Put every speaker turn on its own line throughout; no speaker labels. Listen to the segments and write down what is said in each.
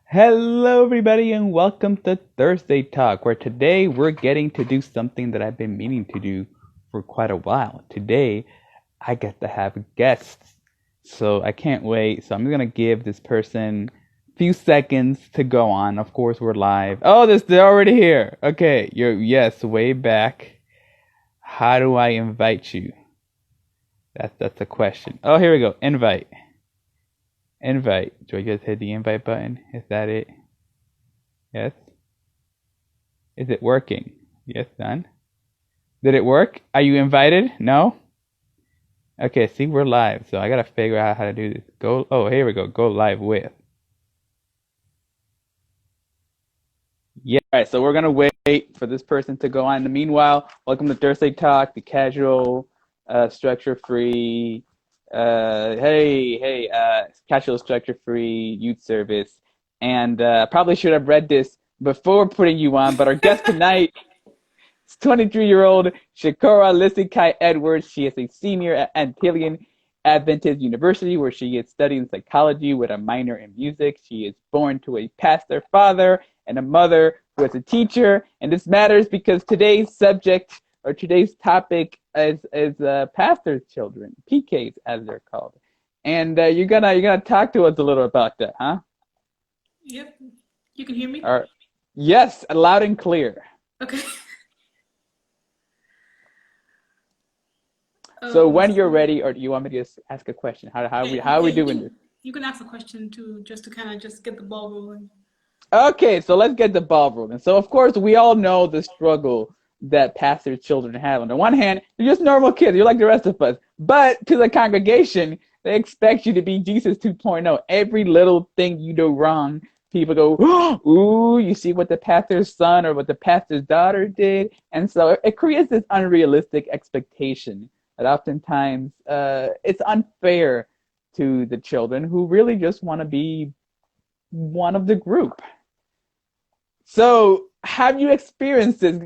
Hello, everybody, and welcome to Thursday Talk, where today we're getting to do something that I've been meaning to do for quite a while. Today, I get to have guests, so I can't wait. So I'm gonna give this person a few seconds to go on. Of course, we're live. Oh, they're already here. Okay, yes, way back. How do I invite you? That's a question. Oh, here we go. Invite. Invite. Do I just hit the invite button? Is that it? Yes. Is it working? Yes, done. Did it work? Are you invited? No? Okay, see, we're live, so I gotta figure out how to do this. Oh, here we go. Go live with. Yeah, all right, so we're gonna wait for this person to go on. In the meanwhile, welcome to Thursday Talk, the casual, structure-free, casual structure-free youth service. And probably should have read this before putting you on, but our guest tonight 23-year-old Shekorah Edwards. She is a senior at Antillean Adventist University, where she is studying psychology with a minor in music. She is born to a pastor father and a mother who is a teacher. And this matters because today's subject or today's topic is pastor's children, PKs as they're called. And you're gonna talk to us a little about that, huh?
Yep. You can hear me?
All right. Yes, loud and clear.
Okay.
So when you're
So
ready, or do you want me to just ask a question?
yeah,
How are
yeah,
we doing this?
you can ask a question too, just to kind of just get the ball rolling.
Okay, so let's get the ball rolling. So of course we all know the struggle that pastors' children have. On the one hand, you're just normal kids, you're like the rest of us. But to the congregation, they expect you to be Jesus 2.0. Every little thing you do wrong, people go, ooh, you see what the pastor's son or what the pastor's daughter did. And so it creates this unrealistic expectation that oftentimes it's unfair to the children who really just want to be one of the group. So, have you experienced this?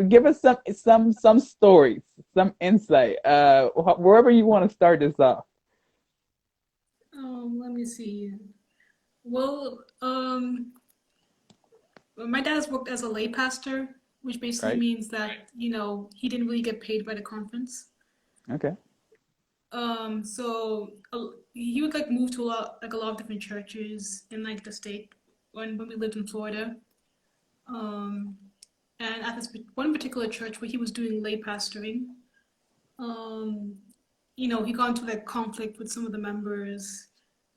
Give us some stories, some insight. Wherever you want to start this off.
Let me see. Well, my dad has worked as a lay pastor, which basically
Right.
means that, he didn't really get paid by the conference.
Okay.
So he would like move to a lot of different churches in like the state when we lived in Florida. Um, and at this one particular church where he was doing lay pastoring, um, he got into like conflict with some of the members.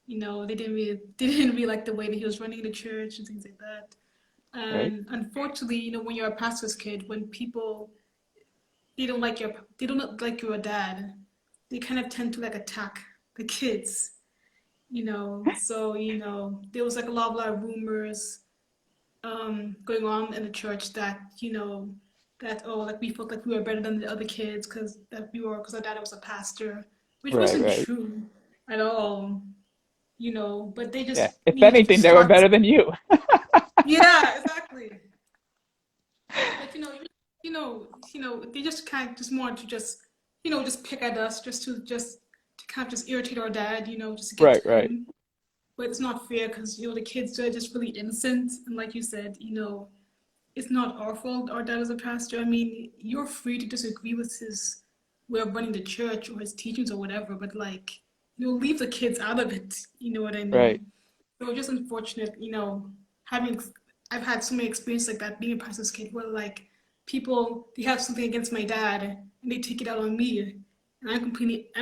They didn't really like the way that he was running the church and things like that.
Right.
And unfortunately, when you're a pastor's kid, when people they don't like your dad, they kind of tend to like attack the kids. So there was like a lot of rumors going on in the church that that like we felt like we were better than the other kids because our dad was a pastor, which
Right.
wasn't
Right.
true at all. But they
Yeah.
just
If
needed to
anything, they were
start.
better than you.
Yeah, exactly. But they just kind of just wanted to just pick at us just to kind of just irritate our dad, just to get
Right.
to
Right.
him. But it's not fair because the kids are just really innocent, and like you said, it's not our fault our dad is a pastor. I mean, you're free to disagree with his way of running the church or his teachings or whatever, but like, leave the kids out of it. You know what I
Right.
mean? So it's just unfortunate, having I've had so many experiences like that being a pastor's kid where like people they have something against my dad and they take it out on me, and I'm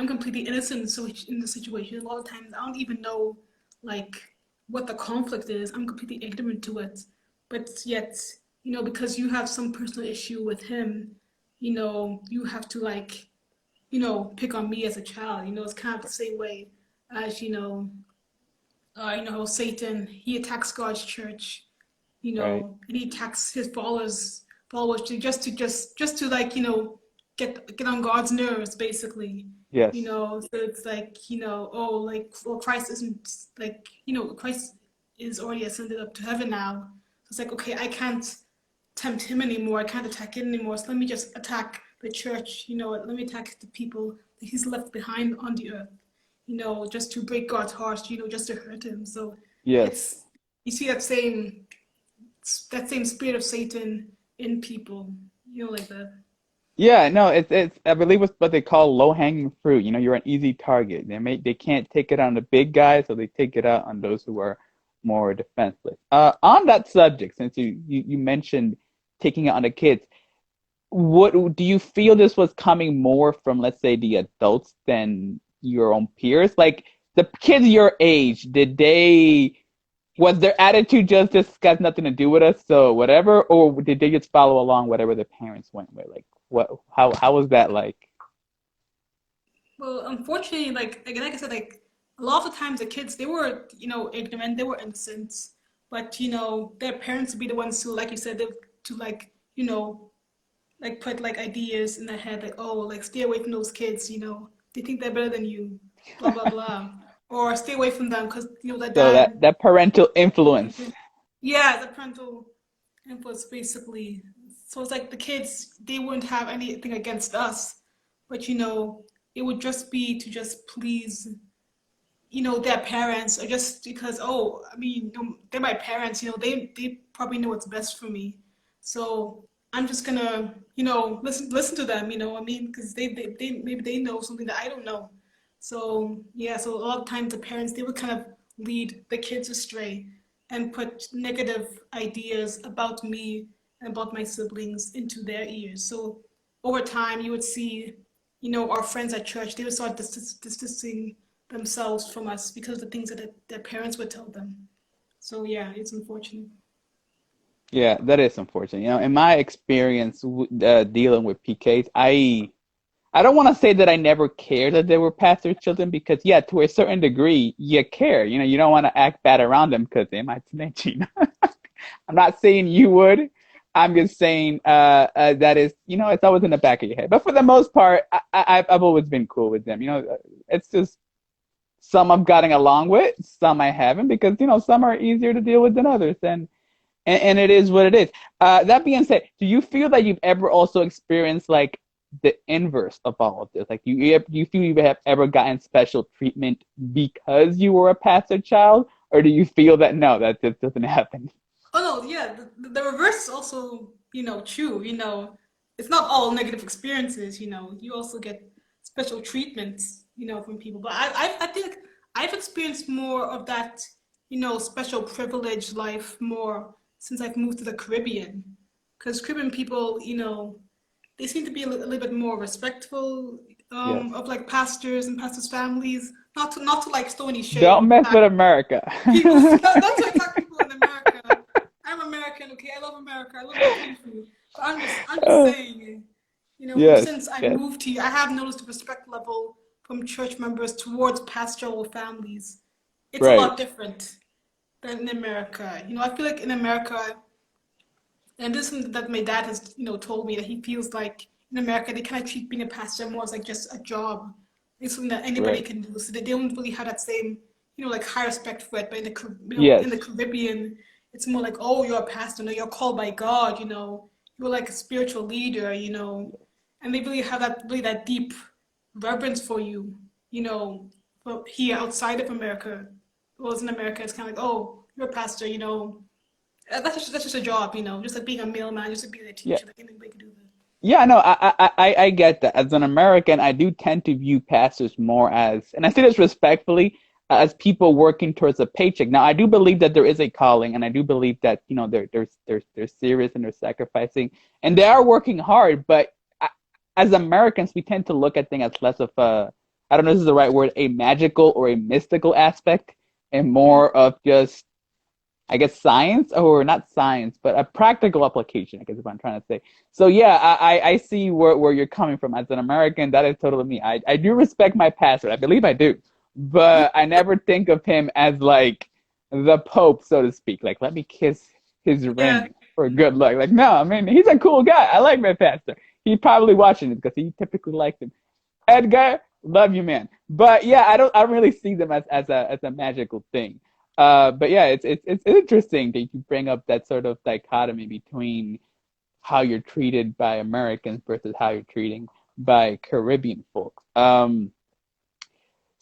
completely innocent in the situation. A lot of times I don't even know like what the conflict is. I'm completely ignorant to it, but yet because you have some personal issue with him, you have to like pick on me as a child. It's kind of the same way as how Satan he attacks God's church,
Right.
and he attacks his followers just to like get on God's nerves basically.
Yes.
So it's like oh like well Christ isn't like Christ is already ascended up to heaven now. So it's like okay I can't tempt him anymore. I can't attack it anymore. So let me just attack the church. Let me attack the people that he's left behind on the earth. Just to break God's heart. Just to hurt him. So
Yes.
it's you see that same spirit of Satan in people, like that.
Yeah, no, it's I believe it's what they call low-hanging fruit. You're an easy target. They can't take it on the big guys, so they take it out on those who are more defenseless. On that subject, since you mentioned taking it on the kids, what do you feel this was coming more from, let's say, the adults than your own peers? Like the kids your age, was their attitude just this got nothing to do with us, so whatever, or did they just follow along whatever the parents went with? Like how was that like?
Well, unfortunately, like I said, like a lot of the times the kids they were ignorant, they were innocent, but their parents would be the ones who, like you said, to like like put like ideas in their head, like, oh, like stay away from those kids, they think they're better than you, blah blah blah, or stay away from them because their
So that
dad.
that parental influence.
Yeah, the parental influence basically. So it's like the kids, they wouldn't have anything against us, but it would just be to just please, their parents, or just because, oh, I mean, they're my parents, they probably know what's best for me. So I'm just gonna, listen to them, I mean, because they maybe they know something that I don't know. So yeah, so a lot of times the parents they would kind of lead the kids astray and put negative ideas about me and about my siblings into their ears. So over time, you would see, our friends at church, they would start distancing themselves from us because of the things that their parents would tell them. So yeah, it's unfortunate.
Yeah, that is unfortunate. In my experience dealing with PKs, I don't want to say that I never cared that they were pastor children because, yeah, to a certain degree, you care. You don't want to act bad around them because they might snitch. I'm not saying you would. I'm just saying that is, it's always in the back of your head. But for the most part, I've always been cool with them. It's just some I've gotten along with, some I haven't because, some are easier to deal with than others. And it is what it is. That being said, do you feel that you've ever also experienced like the inverse of all of this? Like, do you feel you have ever gotten special treatment because you were a pastor child, or do you feel that no, that just doesn't happen?
Oh no, yeah, the reverse is also, true. It's not all negative experiences. You also get special treatments, from people. But I think I've experienced more of that, special privilege life more since I've moved to the Caribbean. Because Caribbean people, they seem to be a little bit more respectful
Yes.
of like pastors and pastors' families. Not to like stony
Don't
shame
mess
back
with America.
people. Not to attack people in America. I'm American, okay? I love America. I love my country. But I'm just saying,
Yes,
since I
yes,
moved here, I have noticed the respect level from church members towards pastoral families. It's a
right.
lot different than in America. I feel like in America, and this is something that my dad has, told me that he feels like in America they kind of treat being a pastor more as like just a job. It's something that anybody
Right.
can do. So they don't really have that same, like high respect for it. But in the
Yes.
Caribbean, it's more like, oh, you're a pastor, no, you're called by God, you're like a spiritual leader, and they really have that deep reverence for you, you know. But here outside of America, well, in America, it's kind of like, oh, you're a pastor, that's just a job, just like being a mailman, just like being a
Yeah.
teacher, like anybody can do that.
Yeah, no, I get that. As an American, I do tend to view pastors more as, and I say this respectfully, as people working towards a paycheck. Now, I do believe that there is a calling, and I do believe that, they're serious and they're sacrificing, and they are working hard. But as Americans, we tend to look at things as less of a, I don't know if this is the right word, a magical or a mystical aspect, and
Yeah,
more of just I guess science or not science, but a practical application, I guess is what I'm trying to say. So yeah, I see where you're coming from. As an American, that is totally me. I do respect my pastor. I believe I do. But I never think of him as like the Pope, so to speak. Like, let me kiss his
yeah,
ring for good luck. Like, no, I mean, he's a cool guy. I like my pastor. He's probably watching it because he typically likes him. Edgar, love you, man. But yeah, I don't really see them as a magical thing. But yeah, it's interesting that you bring up that sort of dichotomy between how you're treated by Americans versus how you're treating by Caribbean folks.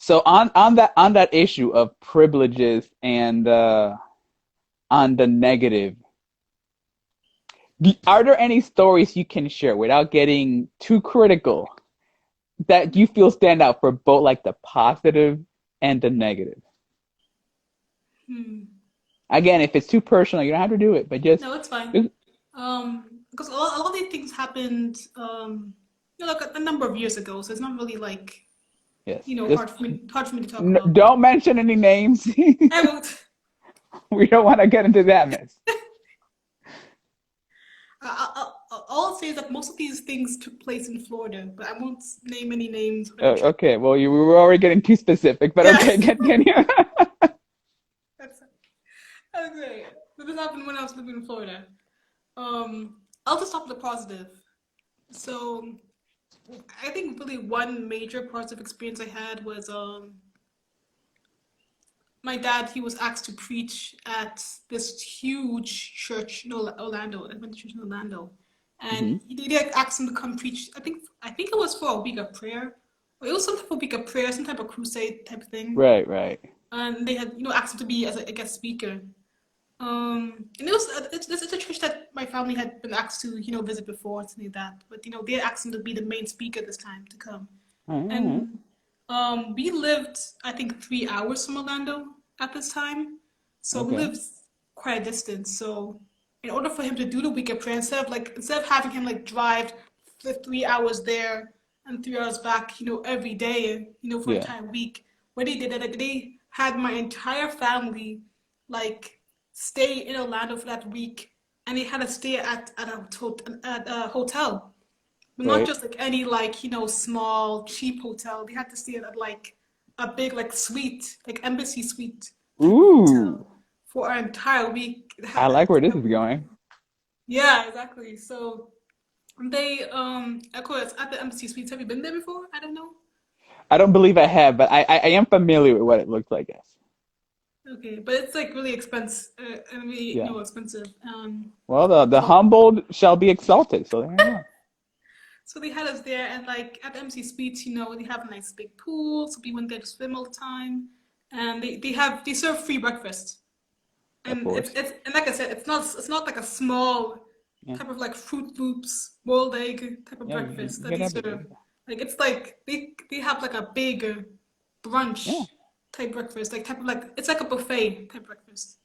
So on that issue of privileges and on the negative, are there any stories you can share without getting too critical that you feel stand out for both like the positive and the negative?
Hmm.
Again, if it's too personal, you don't have to do it, but
No, it's fine.
just
Because a lot of these things happened, like a number of years ago, so it's not really like,
yes, just
hard for me to talk about. But
don't mention any names.
I won't.
We don't want to get into that mess.
All I'll say is that most of these things took place in Florida, but I won't name any names or any church.
Okay, well, you we were already getting too specific, but okay,
Yes,
continue.
that's okay. So this happened when I was living in Florida. I'll just start with the positive. So I think really one major positive experience I had was my dad. He was asked to preach at this huge church in Orlando. I went to church in Orlando, and
Hmm.
they did ask him to come preach. I think it was for a week of prayer. Or it was some type of week of prayer, some type of crusade type of thing.
Right, right.
And they had asked him to be as a guest speaker. And it's a church that my family had been asked to visit before, something like that. But they asked him to be the main speaker this time to come.
All right, all right.
And we lived, I think, 3 hours from Orlando at this time, so we
Okay.
lived quite a distance. So in order for him to do the week of prayer, instead of having him like drive the 3 hours there and 3 hours back, every day, for an
Yeah,
entire week, what they did, like, they had my entire family like stay in Orlando for that week, and they had to stay at a hotel, but not
right.
just like any like small cheap hotel. They had to stay at like a big like suite, like embassy suite type of
Ooh,
hotel for our entire week.
I like where this is going.
Yeah, exactly. So they of course at the embassy suites. Have you been there before? I don't know.
I don't believe I have, but I am familiar with what it looks like, yes.
Okay, but it's like really expensive, really
Yeah.
expensive.
Well, the
So
humbled shall be exalted, so there you go.
so they had us there, and like at the MC Suites, they have a nice big pool, so we went there to swim all the time, and they serve free breakfast,
Of
and
course.
and like I said, it's not like a small
Yeah.
type of like Fruit Loops boiled egg type of
Yeah, you
breakfast that
get
they
everything.
serve. Like it's like they have like a big
Yeah.
brunch type breakfast, like type of like it's like a buffet type breakfast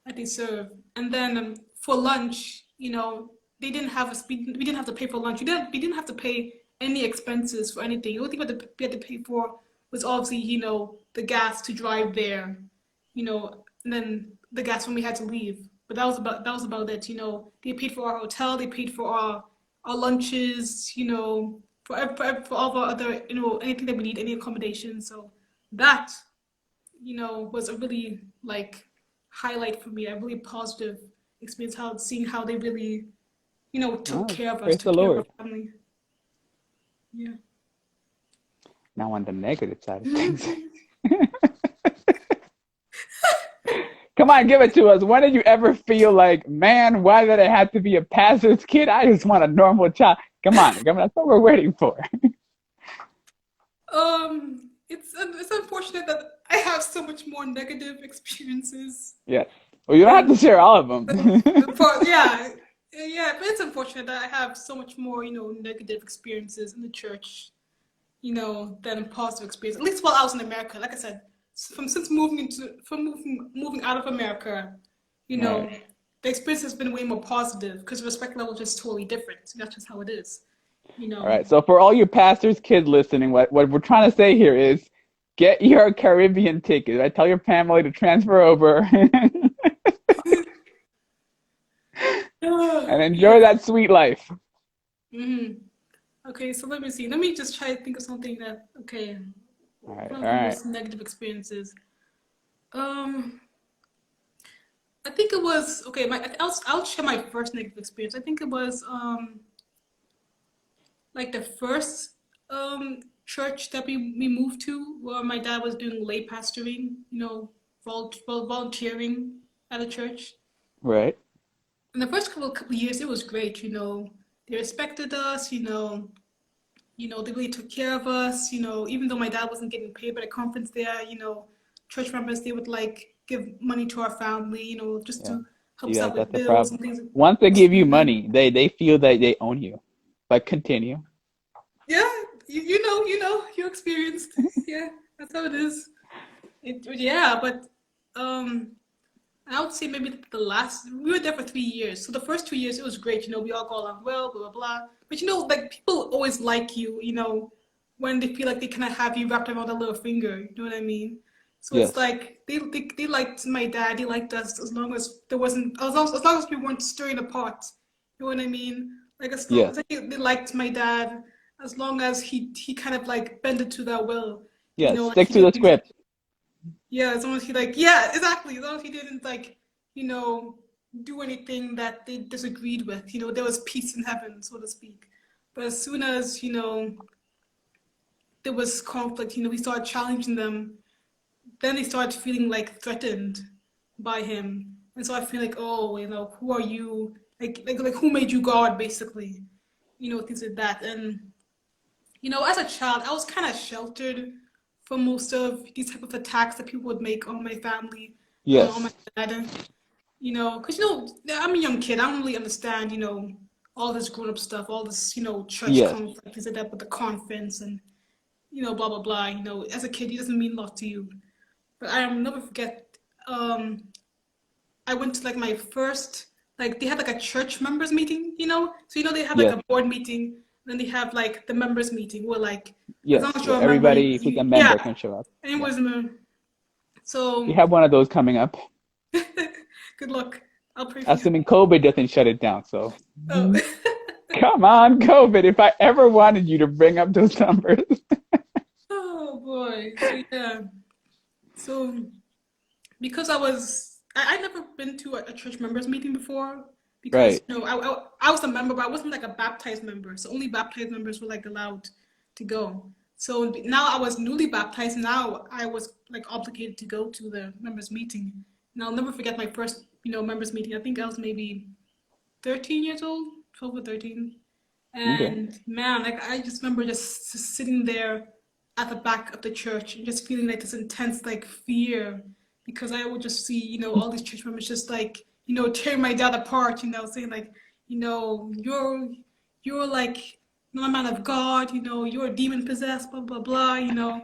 that they serve. And then for lunch, they didn't have us. We didn't have to pay for lunch. We didn't have to pay any expenses for anything. The only thing we had to pay for was obviously the gas to drive there, and then the gas when we had to leave. But that was about it. They paid for our hotel. They paid for our lunches. For all of our other anything that we need, any accommodation. So that was a really like highlight for me, a really positive experience, how seeing how they really, took
Oh,
care of us,
praise the
took care of our
Lord.
family. Yeah.
Now on the negative side of things. Come on, give it to us. When did you ever feel like, man, why did it have to be a pastor's kid? I just want a normal child. Come on, come on. That's what we're waiting for.
It's unfortunate that I have so much more negative experiences
Yes. Well, you don't have to
than
share all of
than
them.
yeah, yeah, but it's unfortunate that I have so much more, negative experiences in the church, than positive experience. At least while I was in America, like I said, from moving out of America, you
Right.
know, the experience has been way more positive because the respect level is just totally different. That's just how it is, you
All
know.
right. So for all you pastors' kids listening, what we're trying to say here is get your Caribbean ticket. Right? Tell your family to transfer over and enjoy
Yeah.
that sweet life.
hmm Okay, so let me see. Let me just try to think of something that. Okay,
All right.
one
All
of the
right.
most negative experiences. Um, I think it was okay. I'll share my first negative experience. I think it was like the first church that we moved to, where my dad was doing lay pastoring, volunteering at a church.
Right.
In the first couple of years, it was great. They respected us. They really took care of us. Even though my dad wasn't getting paid by the conference there, church members they would like give money to our family, just
Yeah.
to help us
Yeah,
out with
that's the
bills
problem.
and things.
Once they give you
Mhm.
money, they feel that they own you. But continue.
Yeah, you experienced. Yeah, that's how it is. Yeah, but um, I would say maybe the last we were there for 3 years. So the first 2 years it was great. We all got along well, blah blah blah. But like people always like you. When they feel like they kind of have you wrapped around their little finger. You know what I mean? So it's
Yes.
like they liked my dad. They liked us as long as there wasn't as long as we weren't stirring the pot. You know what I mean? Like as long
Yes.
as they liked my dad, as long as he kind of like bended to their will.
Yes.
Like
Stick
he
to the
didn't.
script.
Yeah, as long as he yeah, exactly. As long as he didn't you know, do anything that they disagreed with. There was peace in heaven, so to speak. But as soon as, there was conflict, we started challenging them, then they started feeling like threatened by him. And so I feel like, oh, who are you? Like who made you God, basically? Things like that. And as a child, I was kind of sheltered from most of these type of attacks that people would make on my family, on my
Yes.
dad. Because I'm a young kid. I don't really understand, all this grown up stuff, all this, church
Yes.
conflict, things like that, with the conference and blah blah blah. As a kid, it doesn't mean a lot to you. But I'll never forget. Um, I went to like my first they had like a church members meeting, so they have like
Yes.
a board meeting, then they have like the members meeting where like as long
Yes.
as
Where
you're a member,
everybody who's a
yeah,
member can show up.
and it
Yeah.
was
We
so
have one of those coming up,
good luck. I'll pray for you.
assuming COVID doesn't shut it down. So
Oh.
come on, COVID. If I ever wanted you to bring up those numbers.
Oh boy. So yeah. So because I never been to a church members meeting before because
Right.
I was a member, but I wasn't like a baptized member. So only baptized members were like allowed to go. So now I was newly baptized. Now I was like obligated to go to the members meeting. And I'll never forget my first members meeting. I think I was maybe 13 years old, 12 or 13.
Okay.
And man, like I just remember just sitting there at the back of the church and just feeling like this intense like fear because I would just see, all these church members just like, tearing my dad apart, saying like, you're like not a man of God, you're demon possessed, blah blah blah,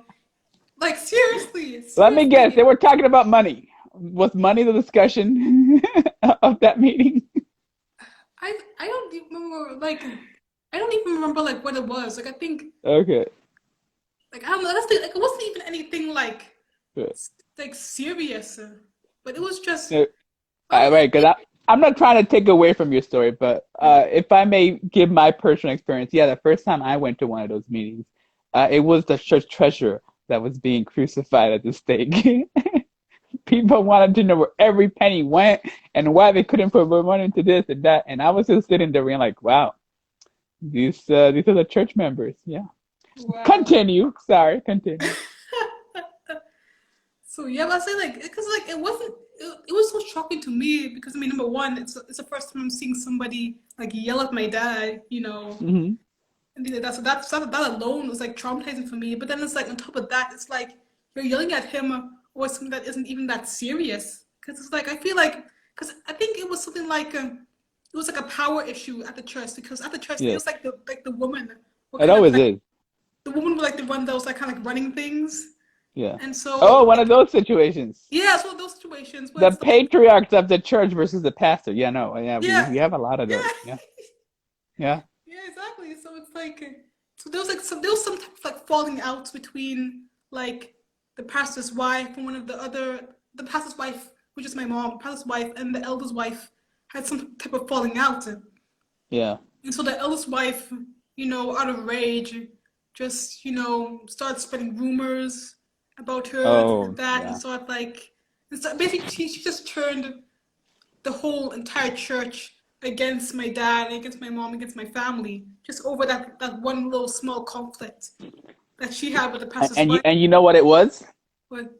Like seriously,
Let me guess.
seriously.
They were talking about money. Was money the discussion of that meeting?
I don't even remember like I don't even remember like what it was. Like I think
Okay.
like I don't know. That's like it wasn't even anything
Good.
like serious, but it was just
No,
oh
right, because I'm not trying to take away from your story, but if I may give my personal experience, yeah, the first time I went to one of those meetings, it was the church treasurer that was being crucified at the stake. People wanted to know where every penny went and why they couldn't put more money into this and that, and I was just sitting there being like, wow, these are the church members. Yeah.
wow.
Continue. Sorry, continue.
So yeah, but I say like because like it wasn't it was so shocking to me because I mean number one it's the first time I'm seeing somebody like yell at my dad,
Hmm.
and things like that. So that alone was like traumatizing for me. But then it's like on top of that, it's like you're yelling at him or something that isn't even that serious. Because it's like I feel like because I think it was something like it was like a power issue at the church because at the church it
Yes,
was like the woman were
it
kind of
always
like
is.
the woman was like the one that was like kind of like running things,
Yeah.
and
Oh,
so
one of
like
those situations.
yeah, so those situations where
The
it's like
patriarchs of the church versus the pastor. Yeah, no, yeah, we
yeah,
have a lot of those.
yeah,
Yeah, yeah.
yeah, exactly. So it's like so there was some type of like falling out between like the pastor's wife and one of the pastor's wife, which is my mom, pastor's wife and the elder's wife had some type of falling out.
Yeah.
And so the eldest wife, out of rage, just, started spreading rumors about her, this and
Oh,
that, and
yeah.
so and so basically she just turned the whole entire church against my dad, against my mom, against my family, just over that one little small conflict that she had with the pastor's wife.
And you know what it was?
But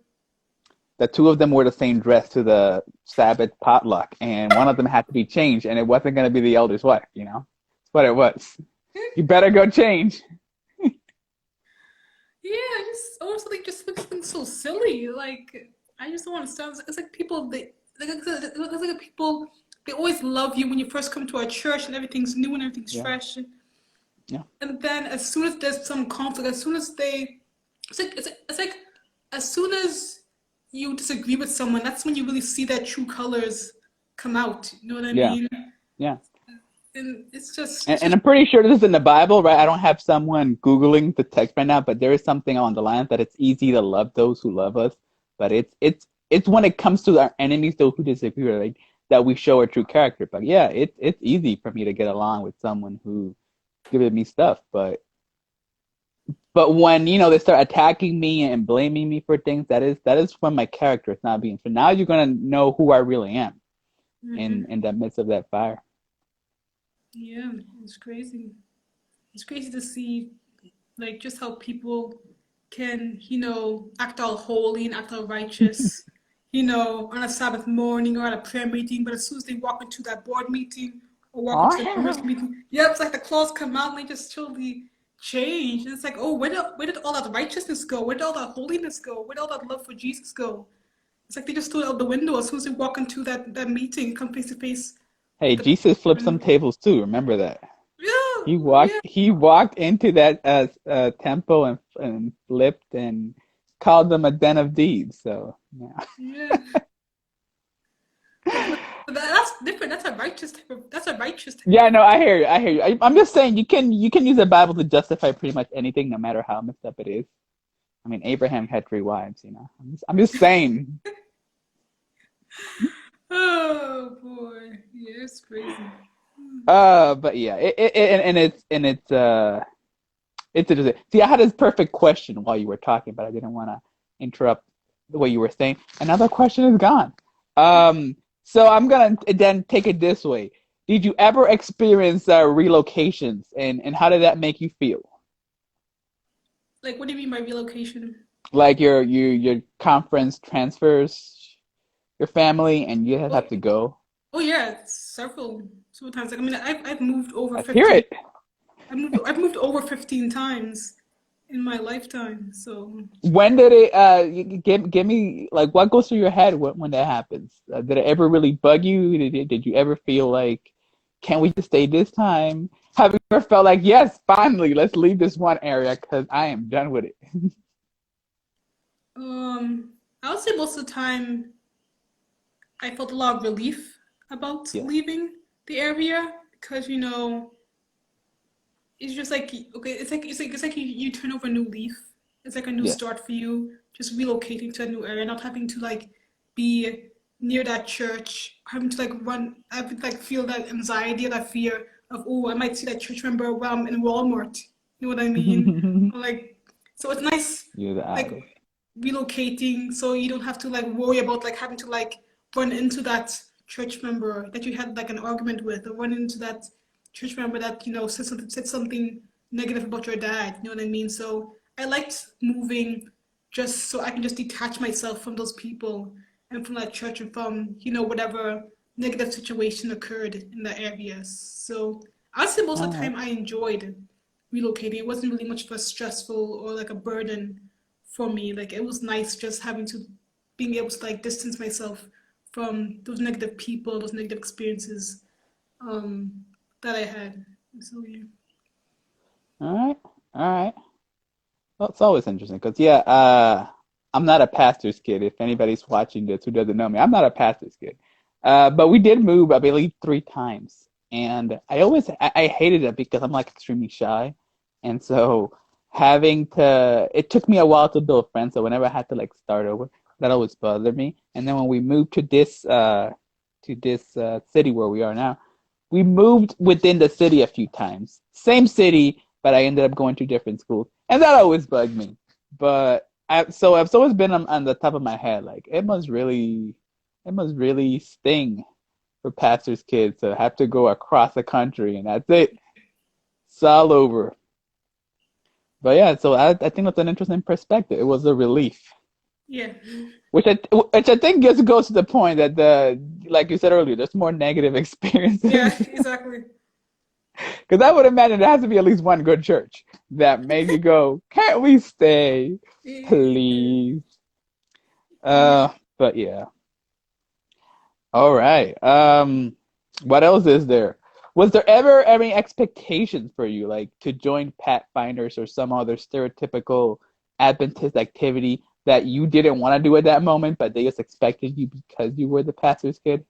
The two of them wore the same dress to the Sabbath potluck, and one of them had to be changed, and it wasn't going to be the elder's wife. That's what it was. You better go change.
yeah, just or something just looks so silly. Like I just don't understand. It's like people it's like people they always love you when you first come to our church and everything's new and everything's
Yeah,
fresh.
yeah,
And then as soon as there's some conflict, as soon as it's like as soon as you disagree with someone, that's when you really see their true colors come out. You know what I
yeah,
mean?
yeah.
And
And,
it's
and
just
I'm pretty sure this is in the Bible, right? I don't have someone Googling the text right now, but there is something on the line that it's easy to love those who love us. But it's when it comes to our enemies, those who disagree, right, that we show our true character. But yeah, it's easy for me to get along with someone who gives me stuff. But when they start attacking me and blaming me for things, that is when my character is not being. So now you're gonna know who I really am in
hmm
the midst of that fire.
yeah, it's crazy. It's crazy to see like just how people can, act all holy and act all righteous, on a Sabbath morning or at a prayer meeting, but as soon as they walk into that board meeting or walk
Oh
into that
yeah.
commercial meeting, yeah, it's like the claws come out and they just totally change. And it's like, oh, where did all that righteousness go? Where did all that holiness go? Where did all that love for Jesus go? It's like they just threw it out the window as soon as they walk into that meeting, come face to face
Hey,
with the
Jesus flipped some
person.
tables too. Remember that.
Yeah,
He walked
yeah,
he walked into that temple and flipped and called them a den of thieves. So yeah.
yeah. But that's different. That's a righteous type of
Yeah, no,
love.
I hear you. I hear you. I'm just saying you can use the Bible to justify pretty much anything, no matter how messed up it is. I mean, Abraham had 3 wives. I'm just saying.
Oh boy, yeah, it's crazy.
But yeah, it's interesting. See, I had this perfect question while you were talking, but I didn't want to interrupt the way you were saying. Another question is gone. So I'm gonna then take it this way. Did you ever experience relocations, and how did that make you feel?
Like, what do you mean by relocation?
Like your conference transfers your family, and you
Oh,
have to go.
oh yeah, several times. Like, I mean, I've moved over
Let's hear
15.
it.
I've moved over 15 times in my lifetime. So,
When did it give me like what goes through your head when that happens? Did it ever really bug you? Did you ever feel like, can we just stay this time? Have you ever felt like, yes, finally, let's leave this one area because I am done with it?
I would say most of the time I felt a lot of relief about
Yeah,
leaving the area because it's just like okay, it's like you turn over a new leaf. It's like a new
yeah.
start for you, just relocating to a new area, not having to like be near that church, having to like run, having to like feel that anxiety or that fear of oh, I might see that church member while I'm in Walmart. You know what I mean? Or like, so it's nice,
You're the
like
oddest.
relocating, so you don't have to like worry about like having to like run into that church member that you had like an argument with, or run into that church member that said something negative about your dad. You know what I mean? So I liked moving just so I can just detach myself from those people and from that church and from whatever negative situation occurred in that area. So I'd say most of
All
the
right.
time I enjoyed relocating. It wasn't really much of a stressful or like a burden for me. Like it was nice just having to being able to like distance myself from those negative people, those negative experiences um, that I had. So yeah.
All right. All right. Well, it's always interesting because yeah, I'm not a pastor's kid. If anybody's watching this who doesn't know me, I'm not a pastor's kid. But we did move, I believe, 3 times, and I hated it because I'm like extremely shy, and so it took me a while to build friends. So whenever I had to like start over, that always bothered me. And then when we moved to this city where we are now, we moved within the city a few times. Same city, but I ended up going to different schools, and that always bugged me. But I've always been on the top of my head, like it must really sting for pastors' kids to have to go across the country, and that's it. It's all over. But yeah, so I think that's an interesting perspective. It was a relief,
Yeah.
which I think just goes to the point that like you said earlier, there's more negative
Yeah,
experiences.
exactly.
Because I would imagine there has to be at least one good church that made you go, can't we stay,
Yeah.
please?
Yeah.
But yeah. All right. What else is there? Was there ever any expectations for you, like to join Pathfinders or some other stereotypical Adventist activity that you didn't want to do at that moment, but they just expected you because you were the pastor's kid?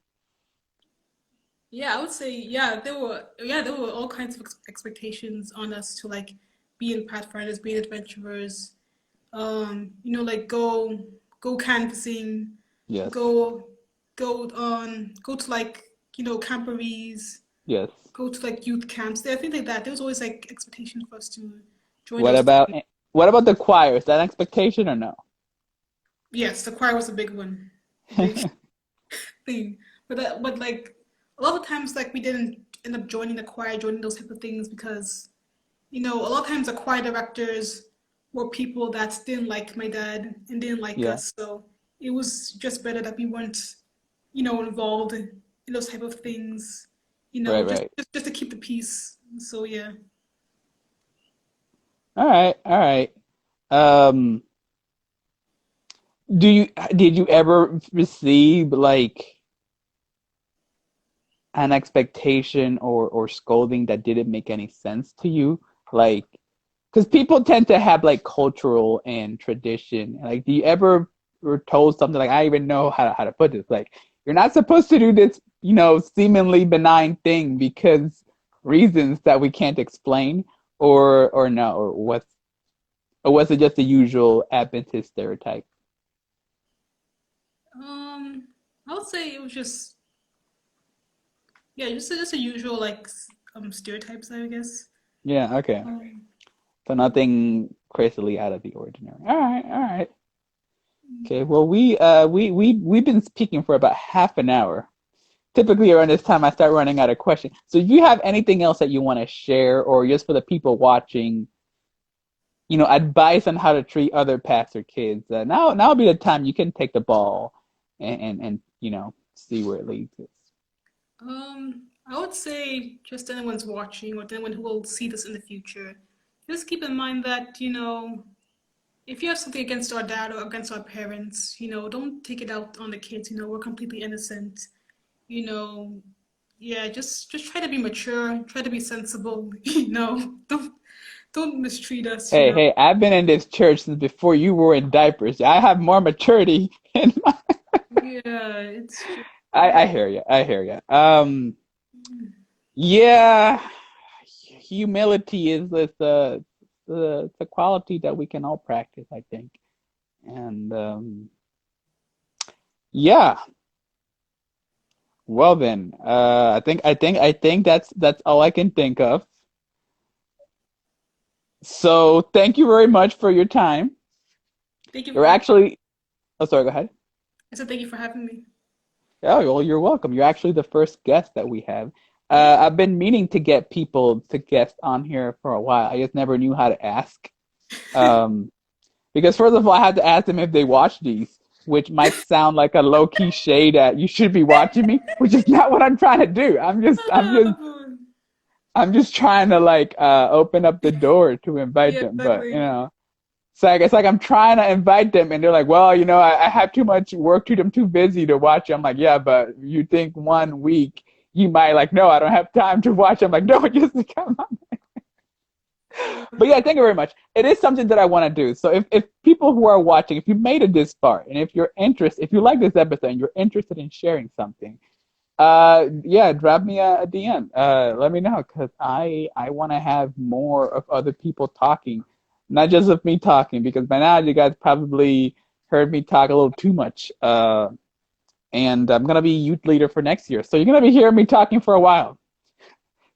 Yeah, I would say there were all kinds of expectations on us to like be in pathfinders, be adventurers, like go canvassing,
Yes.
go go to like camporees,
Yes.
go to like youth camps. I think like that. There was always like expectation for us to join
What
those
about
things.
what about the choir? Is that an expectation or no?
Yes, the choir was a big one, a big thing. But like a lot of times like we didn't end up joining the choir, joining those type of things because a lot of times the choir directors were people that didn't like my dad and didn't like
Yeah.
us. So it was just better that we weren't, involved in those type of things,
Right,
just,
right.
just just to keep the peace. So yeah.
All right, all right. Um, do you did you ever receive like an expectation or scolding that didn't make any sense to you? Like, because people tend to have like cultural and tradition. Like, do you ever were told something like, I even know how to put this? Like, you're not supposed to do this, seemingly benign thing because reasons that we can't explain, or no, or was it just the usual Adventist stereotype?
Um, I would say it was just yeah, just a usual like stereotypes, I guess.
Yeah, okay.
Um,
So nothing crazily out of the ordinary. All right, all right. Okay, well we've been speaking for about half an hour. Typically around this time I start running out of questions. So do you have anything else that you want to share or just for the people watching, advice on how to treat other pastor kids? Now would be the time you can take the ball and see where it leads us.
I would say just anyone's watching or anyone who will see this in the future, just keep in mind that, if you have something against our dad or against our parents, don't take it out on the kids. We're completely innocent. You know, yeah, just try to be mature, try to be sensible. Don't mistreat us.
Hey, hey, I've been in this church since before you were in diapers. I have more maturity in my
Yeah, it's just,
I hear you. I hear you. Yeah, humility is the quality that we can all practice, I think. And yeah, well then, I think that's all I can think of. So thank you very much for your time.
thank you.
You're actually, oh sorry, go ahead.
I said thank you for having me.
Oh, well, you're welcome. You're actually the first guest that we have.
Oh,
I've been meaning to get people to guest on here for a while. I just never knew how to ask. Um, Because first of all, I had to ask them if they watch these, which might sound like a low key shade at you should be watching me, which is not what I'm trying to do. I'm just trying to like open up the door to invite
yeah,
them. But
exactly.
it's like I'm trying to invite them and they're like, well, I have too much work to do. I'm too busy to watch. I'm like, yeah, but you think one week you might like, no, I don't have time to watch. I'm like, no, just come on. But yeah, thank you very much. It is something that I want to do. So if people who are watching, if you made it this far, and if you like this episode and you're interested in sharing something, yeah, drop me a DM. Let me know because I want to have more of other people talking, not just of me talking. Because by now you guys probably heard me talk a little too much. And I'm gonna be youth leader for next year, so you're gonna be hearing me talking for a while.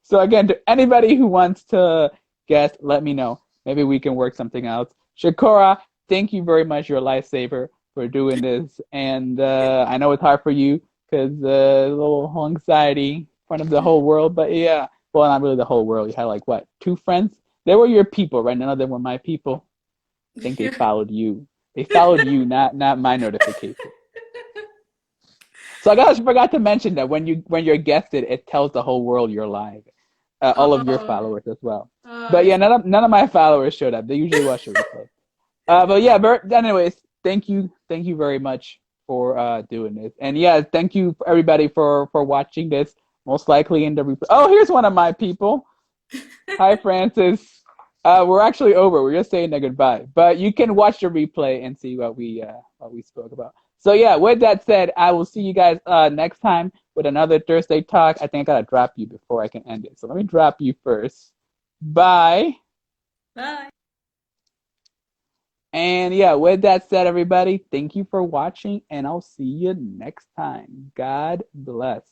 So again, to anybody who wants to guest, let me know. Maybe we can work something out. Shekorah, thank you very much. You're a lifesaver for doing this. And I know it's hard for you because a little anxiety in front of the whole world. But yeah, well, not really the whole world. You had like what, two friends? They were your people, right? None of them were my people. I think they
Yeah.
followed you. They followed you, not my notification. So I guess I forgot to mention that when you're guested, it tells the whole world you're live, all of your
Oh,
followers as well. But
I
yeah,
see.
none of my followers showed up. They usually watch the replay. But yeah, Bert, anyways, thank you very much for doing this. And yeah, thank you everybody for watching this. Most likely in the replay. Oh, here's one of my people. Hi, Francis. We're actually over. We're just saying a goodbye, but you can watch the replay and see what we spoke about. So yeah, with that said, I will see you guys next time with another Thursday talk. I think I gotta drop you before I can end it. So let me drop you first. Bye.
Bye.
And yeah, with that said, everybody, thank you for watching, and I'll see you next time. God bless.